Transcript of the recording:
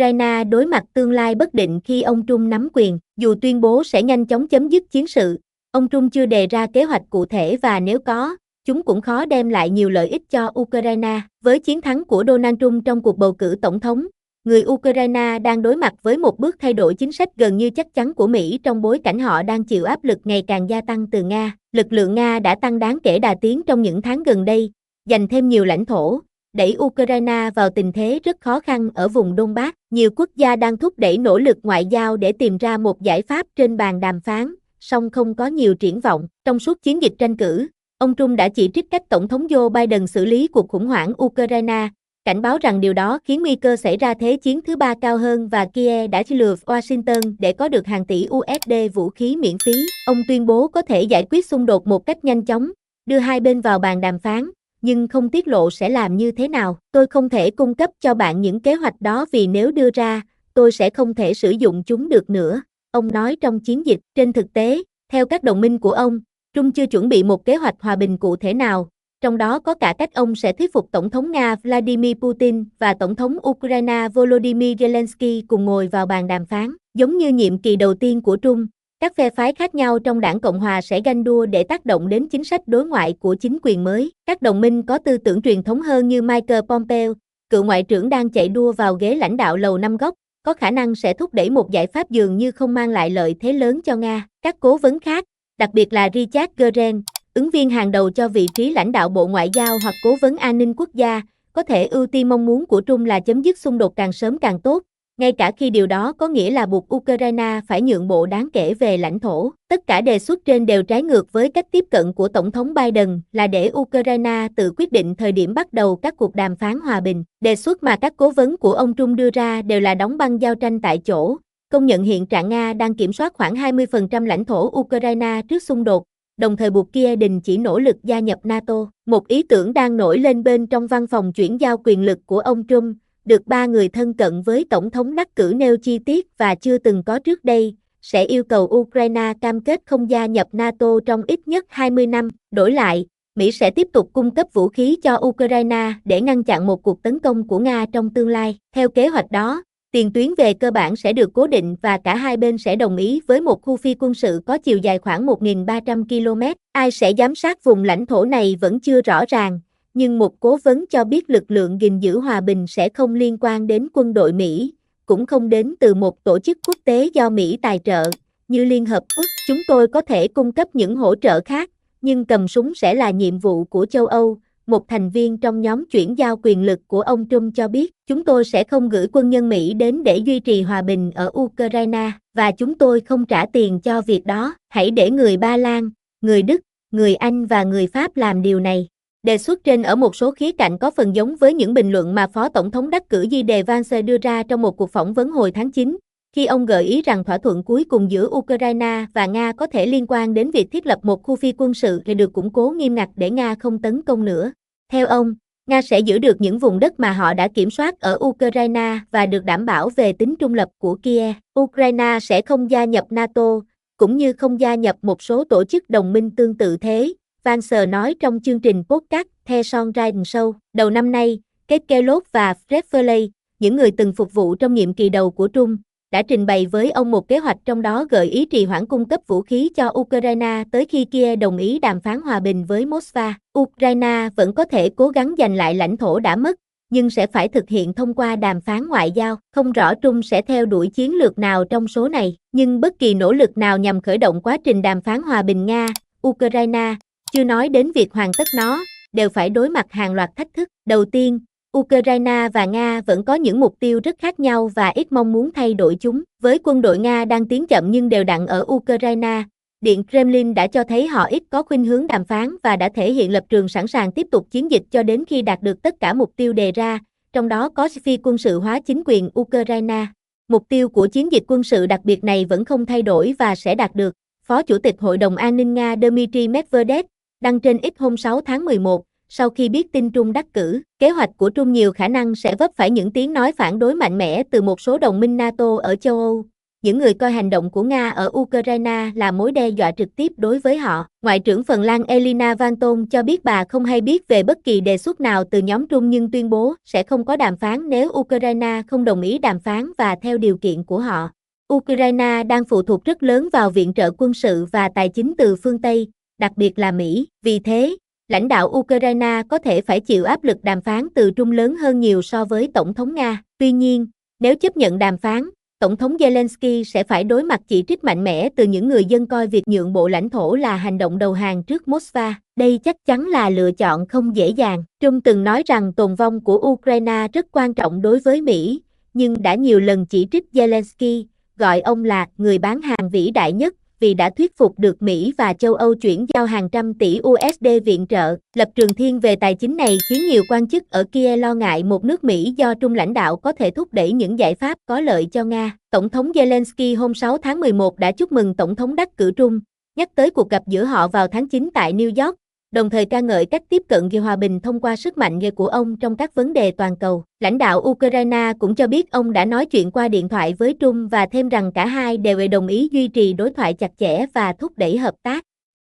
Ukraine đối mặt tương lai bất định khi ông Trung nắm quyền. Dù tuyên bố sẽ nhanh chóng chấm dứt chiến sự, ông Trung chưa đề ra kế hoạch cụ thể và nếu có, chúng cũng khó đem lại nhiều lợi ích cho Ukraine. Với chiến thắng của Donald Trump trong cuộc bầu cử tổng thống, người Ukraine đang đối mặt với một bước thay đổi chính sách gần như chắc chắn của Mỹ trong bối cảnh họ đang chịu áp lực ngày càng gia tăng từ Nga. Lực lượng Nga đã tăng đáng kể đà tiến trong những tháng gần đây, giành thêm nhiều lãnh thổ, đẩy Ukraine vào tình thế rất khó khăn ở vùng Donbass. Nhiều quốc gia đang thúc đẩy nỗ lực ngoại giao để tìm ra một giải pháp trên bàn đàm phán, song không có nhiều triển vọng. Trong suốt chiến dịch tranh cử, ông Trump đã chỉ trích cách Tổng thống Joe Biden xử lý cuộc khủng hoảng Ukraine, cảnh báo rằng điều đó khiến nguy cơ xảy ra thế chiến thứ ba cao hơn và Kiev đã lừa Washington để có được hàng tỷ USD vũ khí miễn phí. Ông tuyên bố có thể giải quyết xung đột một cách nhanh chóng, đưa hai bên vào bàn đàm phán, nhưng không tiết lộ sẽ làm như thế nào. Tôi không thể cung cấp cho bạn những kế hoạch đó vì nếu đưa ra, tôi sẽ không thể sử dụng chúng được nữa, ông nói trong chiến dịch. Trên thực tế, theo các đồng minh của ông, Trump chưa chuẩn bị một kế hoạch hòa bình cụ thể nào, trong đó có cả cách ông sẽ thuyết phục Tổng thống Nga Vladimir Putin và Tổng thống Ukraine Volodymyr Zelensky cùng ngồi vào bàn đàm phán. Giống như nhiệm kỳ đầu tiên của Trump, các phe phái khác nhau trong đảng Cộng hòa sẽ ganh đua để tác động đến chính sách đối ngoại của chính quyền mới. Các đồng minh có tư tưởng truyền thống hơn như Mike Pompeo, cựu ngoại trưởng đang chạy đua vào ghế lãnh đạo Lầu Năm Góc, có khả năng sẽ thúc đẩy một giải pháp dường như không mang lại lợi thế lớn cho Nga. Các cố vấn khác, đặc biệt là Richard Goren, ứng viên hàng đầu cho vị trí lãnh đạo Bộ Ngoại giao hoặc Cố vấn An ninh Quốc gia, có thể ưu tiên mong muốn của Trump là chấm dứt xung đột càng sớm càng tốt, ngay cả khi điều đó có nghĩa là buộc Ukraine phải nhượng bộ đáng kể về lãnh thổ. Tất cả đề xuất trên đều trái ngược với cách tiếp cận của Tổng thống Biden là để Ukraine tự quyết định thời điểm bắt đầu các cuộc đàm phán hòa bình. Đề xuất mà các cố vấn của ông Trump đưa ra đều là đóng băng giao tranh tại chỗ, công nhận hiện trạng Nga đang kiểm soát khoảng 20% lãnh thổ Ukraine trước xung đột, đồng thời buộc Kiev đình chỉ nỗ lực gia nhập NATO. Một ý tưởng đang nổi lên bên trong văn phòng chuyển giao quyền lực của ông Trump, được ba người thân cận với Tổng thống đắc cử nêu chi tiết và chưa từng có trước đây, sẽ yêu cầu Ukraine cam kết không gia nhập NATO trong ít nhất 20 năm. Đổi lại, Mỹ sẽ tiếp tục cung cấp vũ khí cho Ukraine để ngăn chặn một cuộc tấn công của Nga trong tương lai. Theo kế hoạch đó, tiền tuyến về cơ bản sẽ được cố định và cả hai bên sẽ đồng ý với một khu phi quân sự có chiều dài khoảng 1.300 km. Ai sẽ giám sát vùng lãnh thổ này vẫn chưa rõ ràng, nhưng một cố vấn cho biết lực lượng gìn giữ hòa bình sẽ không liên quan đến quân đội Mỹ, cũng không đến từ một tổ chức quốc tế do Mỹ tài trợ, như Liên Hợp Quốc. Chúng tôi có thể cung cấp những hỗ trợ khác, nhưng cầm súng sẽ là nhiệm vụ của châu Âu. Một thành viên trong nhóm chuyển giao quyền lực của ông Trump cho biết, chúng tôi sẽ không gửi quân nhân Mỹ đến để duy trì hòa bình ở Ukraine, và chúng tôi không trả tiền cho việc đó. Hãy để người Ba Lan, người Đức, người Anh và người Pháp làm điều này. Đề xuất trên ở một số khía cạnh có phần giống với những bình luận mà Phó Tổng thống đắc cử JD Vance đưa ra trong một cuộc phỏng vấn hồi tháng 9, khi ông gợi ý rằng thỏa thuận cuối cùng giữa Ukraine và Nga có thể liên quan đến việc thiết lập một khu phi quân sự để được củng cố nghiêm ngặt để Nga không tấn công nữa. Theo ông, Nga sẽ giữ được những vùng đất mà họ đã kiểm soát ở Ukraine và được đảm bảo về tính trung lập của Kiev. Ukraine sẽ không gia nhập NATO, cũng như không gia nhập một số tổ chức đồng minh tương tự thế, Vance nói trong chương trình podcast The Sean Ryan Show. Đầu năm nay, Keith Kellogg và Fred Foley, những người từng phục vụ trong nhiệm kỳ đầu của Trump, đã trình bày với ông một kế hoạch trong đó gợi ý trì hoãn cung cấp vũ khí cho Ukraine tới khi Kiev đồng ý đàm phán hòa bình với Moscow. Ukraine vẫn có thể cố gắng giành lại lãnh thổ đã mất, nhưng sẽ phải thực hiện thông qua đàm phán ngoại giao. Không rõ Trump sẽ theo đuổi chiến lược nào trong số này, nhưng bất kỳ nỗ lực nào nhằm khởi động quá trình đàm phán hòa bình Nga, Ukraine, chưa nói đến việc hoàn tất nó, đều phải đối mặt hàng loạt thách thức. Đầu tiên, Ukraine và Nga vẫn có những mục tiêu rất khác nhau và ít mong muốn thay đổi chúng. Với quân đội Nga đang tiến chậm nhưng đều đặn ở Ukraine, Điện Kremlin đã cho thấy họ ít có khuynh hướng đàm phán và đã thể hiện lập trường sẵn sàng tiếp tục chiến dịch cho đến khi đạt được tất cả mục tiêu đề ra, trong đó có phi quân sự hóa chính quyền Ukraine. Mục tiêu của chiến dịch quân sự đặc biệt này vẫn không thay đổi và sẽ đạt được, Phó Chủ tịch Hội đồng An ninh Nga Dmitry Medvedev đăng trên X hôm 6 tháng 11, sau khi biết tin Trump đắc cử. Kế hoạch của Trump nhiều khả năng sẽ vấp phải những tiếng nói phản đối mạnh mẽ từ một số đồng minh NATO ở châu Âu, những người coi hành động của Nga ở Ukraine là mối đe dọa trực tiếp đối với họ. Ngoại trưởng Phần Lan Elina Vanton cho biết bà không hay biết về bất kỳ đề xuất nào từ nhóm Trung nhưng tuyên bố sẽ không có đàm phán nếu Ukraine không đồng ý đàm phán và theo điều kiện của họ. Ukraine đang phụ thuộc rất lớn vào viện trợ quân sự và tài chính từ phương Tây, đặc biệt là Mỹ. Vì thế, lãnh đạo Ukraine có thể phải chịu áp lực đàm phán từ Trung lớn hơn nhiều so với Tổng thống Nga. Tuy nhiên, nếu chấp nhận đàm phán, Tổng thống Zelensky sẽ phải đối mặt chỉ trích mạnh mẽ từ những người dân coi việc nhượng bộ lãnh thổ là hành động đầu hàng trước Moscow. Đây chắc chắn là lựa chọn không dễ dàng. Trung từng nói rằng tồn vong của Ukraine rất quan trọng đối với Mỹ, nhưng đã nhiều lần chỉ trích Zelensky, gọi ông là người bán hàng vĩ đại nhất, vì đã thuyết phục được Mỹ và châu Âu chuyển giao hàng trăm tỷ USD viện trợ. Lập trường thiên về tài chính này khiến nhiều quan chức ở Kiev lo ngại một nước Mỹ do Trung lãnh đạo có thể thúc đẩy những giải pháp có lợi cho Nga. Tổng thống Zelensky hôm 6 tháng 11 đã chúc mừng Tổng thống đắc cử Trung, nhắc tới cuộc gặp giữa họ vào tháng 9 tại New York, đồng thời ca ngợi cách tiếp cận về hòa bình thông qua sức mạnh của ông trong các vấn đề toàn cầu. Lãnh đạo Ukraine cũng cho biết ông đã nói chuyện qua điện thoại với Trung và thêm rằng cả hai đều đồng ý duy trì đối thoại chặt chẽ và thúc đẩy hợp tác.